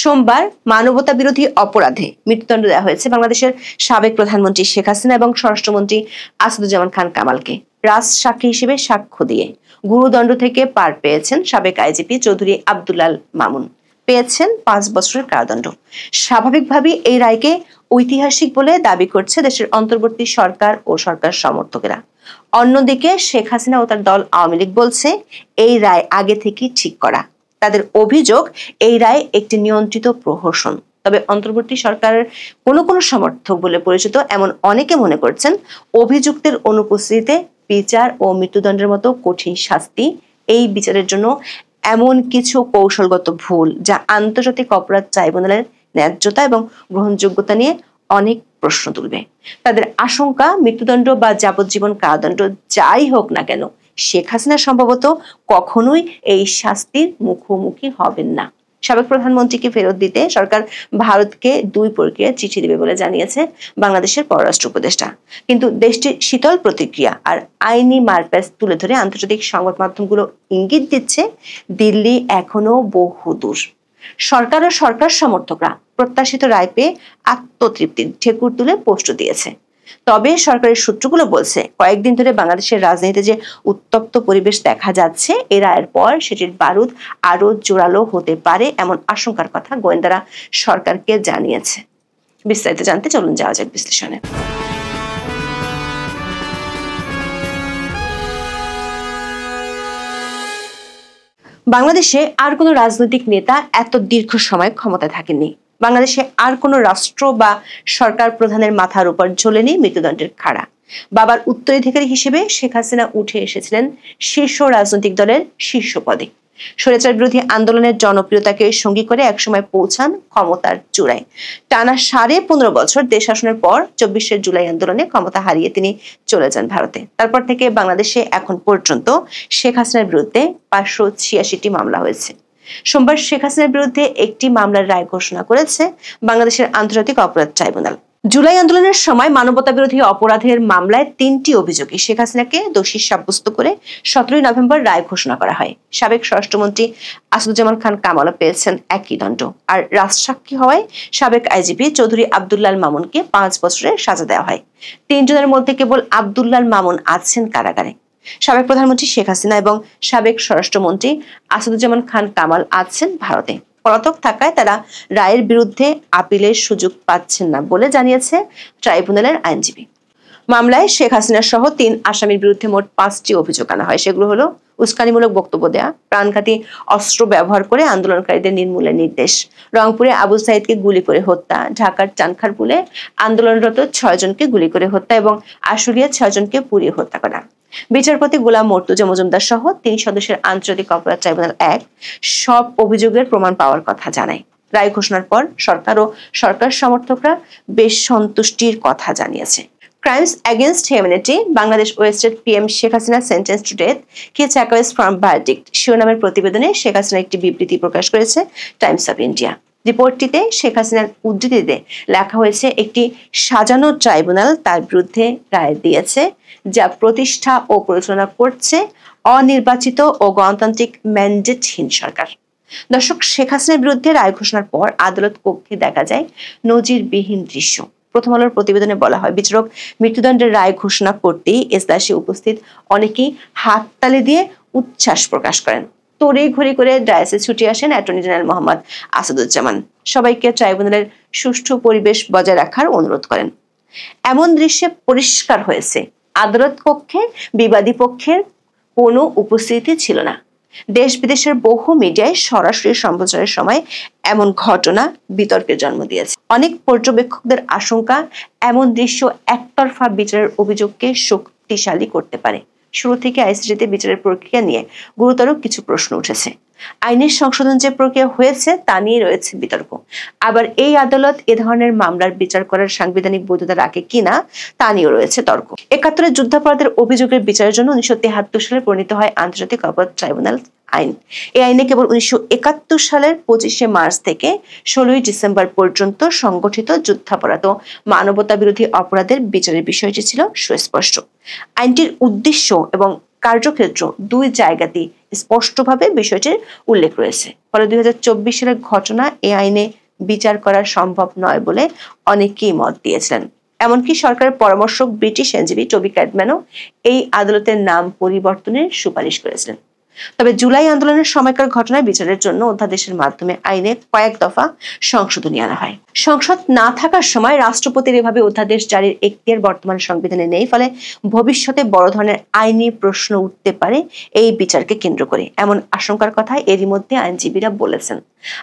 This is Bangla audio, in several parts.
সোমবার মানবতা বিরোধী অপরাধে মৃত্যুদণ্ড দেওয়া হয়েছে বাংলাদেশের সাবেক প্রধানমন্ত্রী শেখ হাসিনা এবং স্বরাষ্ট্রমন্ত্রী আসাদুজ্জামান খান কামালকে। রাজসাক্ষী হিসেবে সাক্ষ্য দিয়ে গুরুদণ্ড থেকে পার পেয়েছেন সাবেক আইজিপি চৌধুরী আব্দুল্লাল মামুন, পেয়েছেন 5 বছরের কারাদণ্ড। স্বাভাবিকভাবেই এই রায়কে ঐতিহাসিক বলে দাবি করছে দেশের অন্তর্বর্তী সরকার ও সরকার সমর্থকেরা। অন্যদিকে শেখ হাসিনা ও তার দল আওয়ামী লীগ বলছে এই রায় আগে থেকেই ঠিক করা। তাদের অভিযোগ এই রায় একটি নিয়ন্ত্রিত প্রহসন। তবে অন্তর্বর্তী সরকারের কোনো সমর্থক বলে পরিচিত এমন অনেকে মনে করছেন অভিযুক্তের অনুপস্থিতিতে বিচার ও মৃত্যুদণ্ডের মতো কঠিন শাস্তি এই বিচারের জন্য এমন কিছু কৌশলগত ভুল যা আন্তর্জাতিক অপরাধ ট্রাইব্যুনালের ন্যায্যতা এবং গ্রহণযোগ্যতা নিয়ে অনেক প্রশ্ন তুলবে। তাদের আশঙ্কা মৃত্যুদণ্ড বা যাবজ্জীবন কারাদণ্ড যাই হোক না কেন শেখ হাসিনা সম্ভবত কখনোই এই শাস্তির মুখোমুখি হবেন না। সাবেক প্রধানমন্ত্রীকে ফেরত দিতে সরকার ভারতকে 2 প্রক্রিয়ায় চিঠি দেবে বলে জানিয়েছে বাংলাদেশের পররাষ্ট্র উপদেষ্টা। কিন্তু দেশটির শীতল প্রতিক্রিয়া আর আইনি মারপ্যাচ তুলে ধরে আন্তর্জাতিক সংবাদ মাধ্যমগুলো ইঙ্গিত দিচ্ছে দিল্লি এখনো বহুদূর। সরকার ও সরকার সমর্থকরা প্রত্যাশিত রায় পেয়ে আত্মতৃপ্তির ঢেকুর তুলে পোস্ট দিয়েছে। তবে সরকারের সূত্রগুলো বলছে কয়েকদিন ধরে বাংলাদেশের রাজনীতিতে যে উত্তপ্ত পরিবেশ দেখা যাচ্ছে এ রায়ের পর সেটির বারুদ আরো জোরালো হতে পারে এমন আশঙ্কার কথা গোয়েন্দারা সরকারকে জানিয়েছে। বিস্তারিত জানতে চলুন যাওয়া যাক বিশ্লেষণে। বাংলাদেশে আর কোনো রাজনৈতিক নেতা এত দীর্ঘ সময় ক্ষমতায় থাকেননি। বাংলাদেশে আর কোনো রাষ্ট্র বা সরকার প্রধানের মাথার উপর ঝোলেনি মৃত্যুদণ্ডের খাড়া। বাবার উত্তরাধিকারী হিসেবে শেখ হাসিনা উঠে এসেছিলেন শীর্ষ রাজনৈতিক দলের শীর্ষ পদে। স্বৈরাচার বিরোধী আন্দোলনের জনপ্রিয়তাকে সঙ্গী করে একসময় পৌঁছান ক্ষমতার চূড়ায়। টানা 15.5 বছর দেশ শাসনের পর 24শে জুলাই আন্দোলনে ক্ষমতা হারিয়ে তিনি চলে যান ভারতে। তারপর থেকে বাংলাদেশে এখন পর্যন্ত শেখ হাসিনার বিরুদ্ধে 586টি মামলা হয়েছে। সোমবার শেখ হাসিনার বিরুদ্ধে একটি মামলার রায় ঘোষণা করেছে বাংলাদেশের আন্তর্জাতিক অপরাধ ট্রাইব্যুনাল। জুলাই আন্দোলনের সময় মানবতা বিরোধী অপরাধের মামলায় 3টি অভিযোগে শেখ হাসিনাকে দোষী সাব্যস্ত করে 17 নভেম্বর রায় ঘোষণা করা হয়। সাবেক স্বরাষ্ট্রমন্ত্রী আসাদুজ্জামান খান কামালও পেয়েছেন একই দণ্ড। আর রাজসাক্ষী হওয়ায় সাবেক আইজিপি চৌধুরী আব্দুল্লাল মামুনকে 5 বছরের সাজা দেওয়া হয়। 3 জনের মধ্যে কেবল আব্দুল্লাল মামুন আছেন কারাগারে। সাবেক প্রধানমন্ত্রী শেখ হাসিনা এবং সাবেক স্বরাষ্ট্রমন্ত্রী আসাদুজ্জামান খান কামাল আছেন ভারতে। পলাতক থাকায় তারা রায়ের বিরুদ্ধে আপিলের সুযোগ পাচ্ছেন না বলে জানিয়েছে ট্রাইব্যুনালের আইনজীবী। মামলায় শেখ হাসিনা সহ 3 আসামির বিরুদ্ধে মোট 5টি অভিযোগ আনা হয়। সেগুলো হলো উস্কানিমূলক বক্তব্য দেয়া, প্রাণঘাতী অস্ত্র ব্যবহার করে আন্দোলনকারীদের নির্মূলের নির্দেশ, রংপুরে আবু সাইদকে গুলি করে হত্যা, ঢাকার চানখারপুলে আন্দোলনরত 6 জনকে গুলি করে হত্যা এবং আশুলিয়ার 6 জনকে পুড়িয়ে হত্যা করা। বিচারপতি গোলাম মর্তুজা মজুমদার সহ 3 সদস্যের আন্তর্জাতিক অপরাধ ট্রাইব্যুনাল 1 সব অভিযোগের প্রমাণ পাওয়ার কথা জানায়। রায় ঘোষণার পর সরকার ও সরকার সমর্থকরা বেশ সন্তুষ্টির কথা জানিয়েছে। Crimes against humanity Bangladesh ousted PM Sheikh Hasina sentenced to death he চ্যাকওয়েজ ফ্রম ভার্ডিক্ট শিরোনামের প্রতিবেদনে শেখ হাসিনা একটি বিবৃতি প্রকাশ করেছে টাইমস অফ ইন্ডিয়া। রিপোর্টটিতে শেখ হাসিনার উদ্ধৃতিতে লেখা হয়েছে একটি সাজানো ট্রাইব্যুনাল তার বিরুদ্ধে রায় দিয়েছে যা প্রতিষ্ঠা ও পরিচালনা করছে অনির্বাচিত ও গণতান্ত্রিক ম্যান্ডেটহীন সরকার। দর্শক, শেখ হাসিনার বিরুদ্ধে রায় ঘোষণার পর আদালত কক্ষে দেখা যায় নজিরবিহীন দৃশ্য। প্রথম আলোর প্রতিবেদনে বলা হয় বিচারক মৃত্যুদণ্ডের রায় ঘোষণা করতেই এজলাসে উপস্থিত অনেকেই হাততালি দিয়ে উচ্ছ্বাস প্রকাশ করেন। তড়িঘড়ি করে ডায়াসে ছুটে আসেন অ্যাটর্নি জেনারেল মোহাম্মদ আসাদুজ্জামান। সবাইকে ট্রাইব্যুনালের সুষ্ঠু পরিবেশ বজায় রাখার অনুরোধ করেন। এমন দৃশ্যে পরিষ্কার হয়েছে আদালত কক্ষে বিবাদী পক্ষের কোনো উপস্থিতি ছিল না। দেশ বিদেশের বহু মিডিয়ায় সরাসরি সম্প্রচারের সময় এমন ঘটনা বিতর্কের জন্ম দিয়েছে। অনেক পর্যবেক্ষকদের আশঙ্কা এমন দৃশ্য একতরফা বিচারের অভিযোগকে শক্তিশালী করতে পারে। শুরু থেকে আইসিজেতে বিচারের প্রক্রিয়া নিয়ে গুরুতর কিছু প্রশ্ন উঠেছে। আইনের সংশোধন যে প্রক্রিয়া হয়েছে তা নিয়ে রয়েছে বিতর্ক। আবার এই আদালত এ ধরনের মামলার বিচার করার সাংবিধানিক বৈধতা রাখে কিনা তা নিয়েও রয়েছে তর্ক। 71 যুদ্ধাপরাধের অভিযোগের বিচারের জন্য 1973 সালে প্রণীত হয় আন্তর্জাতিক অপরাধ ট্রাইব্যুনাল আইন। এই আইনে কেবল 1971 সালের 25শে মার্চ থেকে 16ই ডিসেম্বর পর্যন্ত সংগঠিত যুদ্ধাপরাধ ও মানবতা বিরোধী অপরাধের বিচারের বিষয়টি ছিল সুস্পষ্ট। আইনটির উদ্দেশ্য এবং কার্যক্ষেত্র দুই জায়গাতেই স্পষ্টভাবে বিষয়টির উল্লেখ রয়েছে। ফলে 2024 সালের ঘটনা এ আইনে বিচার করা সম্ভব নয় বলে অনেকেই মত দিয়েছিলেন। এমনকি সরকারের পরামর্শক ব্রিটিশ আইনজীবী টবি ক্যাডম্যানও এই আদালতের নাম পরিবর্তনের সুপারিশ করেছিলেন। তবে জুলাই আন্দোলনের সময়কার ঘটনায় বিচারের জন্য অধ্যাদেশের মাধ্যমে আইনে কয়েক দফা সংশোধনী আনা হয়। সংসদ না থাকার সময় রাষ্ট্রপতির এভাবে অধ্যাদেশ জারির এখতিয়ার বর্তমান সংবিধানে নেই। ফলে ভবিষ্যতে বড় ধরনের আইনি প্রশ্ন উঠতে পারে এই বিচারকে কেন্দ্র করে, এমন আশঙ্কার কথা এরই মধ্যে আইনজীবীরা বলেছেন।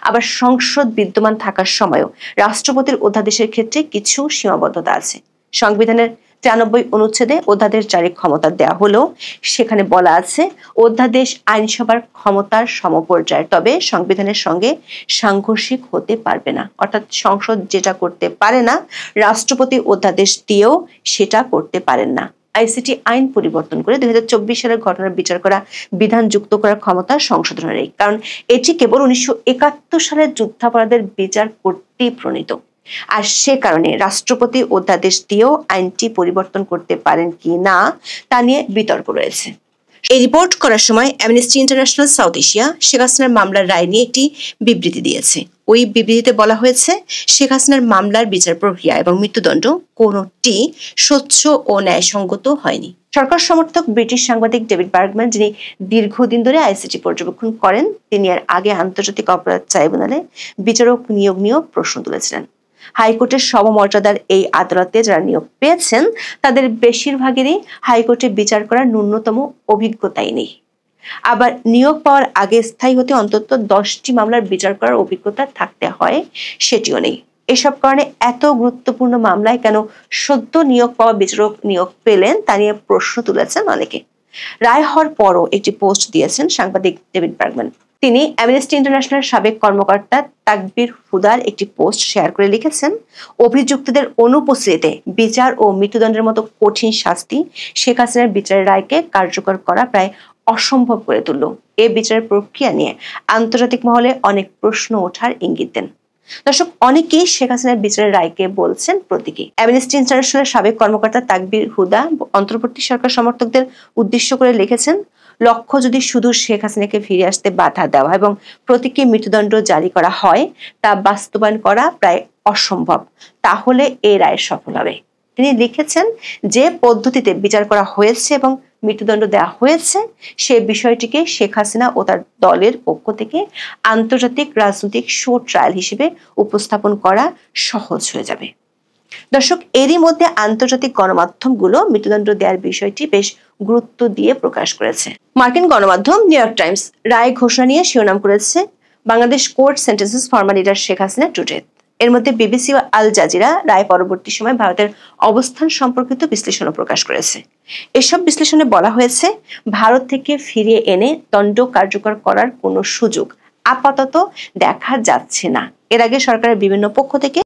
আবার সংসদ বিদ্যমান থাকার সময়ও রাষ্ট্রপতির অধ্যাদেশের ক্ষেত্রে কিছু সীমাবদ্ধতা আছে। সংবিধানের 93 অনুচ্ছেদে অধ্যাদেশ জারির ক্ষমতা দেওয়া হলেও সেখানে বলা আছে অধ্যাদেশ আইনসভার ক্ষমতার সমপর্যায়ের, তবে সংবিধানের সঙ্গে সাংঘর্ষিক হতে পারবে না। অর্থাৎ সংসদ যেটা করতে পারে না, রাষ্ট্রপতি অধ্যাদেশ দিয়েও সেটা করতে পারেন না। আইসিটি আইন পরিবর্তন করে 2024 সালের ঘটনার বিচার করা বিধান যুক্ত করার ক্ষমতা সংশোধনের, কারণ এটি কেবল 1971 সালের যুদ্ধাপরাধের বিচার করতেই প্রণীত। আর সে কারণে রাষ্ট্রপতি অধ্যাদেশ দিয়েও আইনটি পরিবর্তন করতে পারেন কি না তা নিয়ে বিতর্ক রয়েছে। এই রিপোর্ট করার সময় amnesty international south Asia Sheikh হাসিনার মামলার রায় নিয়ে একটি বিবৃতি দিয়েছে। ওই বিবৃতিতে বলা হয়েছে, শেখ হাসিনার মামলার বিচার প্রক্রিয়া এবং মৃত্যুদণ্ড কোনোটি স্বচ্ছ ও ন্যায়সঙ্গত হয়নি। সরকার সমর্থক ব্রিটিশ সাংবাদিক ডেভিড বার্গম্যান, যিনি দীর্ঘদিন ধরে আইসিটি পর্যবেক্ষণ করেন, তিনি এর আগে আন্তর্জাতিক অপরাধ ট্রাইব্যুনালে বিচারক নিয়োগ নিয়েও প্রশ্ন তুলেছিলেন। হাইকোর্টের সমমর্যাদার এই আদালতে যারা নিয়োগ পেয়েছেন তাদের বেশিরভাগেরই হাইকোর্টে বিচার করার ন্যূনতম অভিজ্ঞতাই নেই। আবার নিয়োগ পাওয়ার আগে স্থায়ী হতে অন্তত 10টি মামলার বিচার করার অভিজ্ঞতা থাকতে হয়, সেটিও নেই। এসব কারণে এত গুরুত্বপূর্ণ মামলায় কেন সদ্য নিয়োগ পাওয়া বিচারক নিয়োগ পেলেন তা নিয়ে প্রশ্ন তুলেছেন অনেকে। রায় হওয়ার পরও একটি পোস্ট দিয়েছেন সাংবাদিক ডেভিড বার্গম্যান। তিনি অ্যামনেস্টি ইন্টারন্যাশনাল সাবেক কর্মকর্তা তাকবির হুদার একটি পোস্ট শেয়ার করে লিখেছেন, অভিযুক্তদের অনুপস্থিতিতে বিচার ও মৃত্যুদণ্ডের মতো কঠিন শাস্তি শেখ হাসিনার বিচারের রায়কে কার্যকর করা প্রায় অসম্ভব করে তুলল। এ বিচারের প্রক্রিয়া নিয়ে আন্তর্জাতিক মহলে অনেক প্রশ্ন ওঠার ইঙ্গিত দেন। দর্শক, অনেকেই শেখ হাসিনার বিচারের রায়কে বলছেন প্রতীকী। অ্যামনেস্টি ইন্টারন্যাশনাল সাবেক কর্মকর্তা তাকবির হুদা অন্তর্বর্তী সরকার সমর্থকদের উদ্দেশ্য করে লিখেছেন, লক্ষ্য যদি শুধু শেখ হাসিনাকে ফিরে আসতে বাধা দেওয়া এবং প্রতীকী মৃত্যুদণ্ড জারি করা হয়, তা বাস্তবায়ন করা প্রায় অসম্ভব, তাহলে এই রায় সফল হবে। তিনি লিখেছেন, যে পদ্ধতিতে বিচার করা হয়েছে এবং মৃত্যুদণ্ড দেওয়া হয়েছে সে বিষয়টিকে শেখ হাসিনা ও তার দলের পক্ষ থেকে আন্তর্জাতিক রাজনৈতিক শো ট্রায়াল হিসেবে উপস্থাপন করা সহজ হয়ে যাবে। দর্শক, এরই মধ্যে আন্তর্জাতিক গণমাধ্যমগুলো মৃত্যুদণ্ড দেওয়ার বিষয়টি বেশ গুরুত্ব দিয়ে প্রকাশ করেছে। মার্কিন গণমাধ্যম নিউ ইয়র্ক টাইমস রায় ঘোষণা নিয়ে শিরোনাম করেছে, Bangladesh court sentences former leader Sheikh Hasina to death. এর মধ্যে বিবিসি ও আল জাজিরা রায় পরবর্তী সময় ভারতের অবস্থান সম্পর্কিত বিশ্লেষণও প্রকাশ করেছে। এসব বিশ্লেষণে বলা হয়েছে, ভারত থেকে ফিরিয়ে এনে দণ্ড কার্যকর করার কোনো সুযোগ আপাতত দেখা যাচ্ছে না। এর আগে সরকারের বিভিন্ন পক্ষ থেকে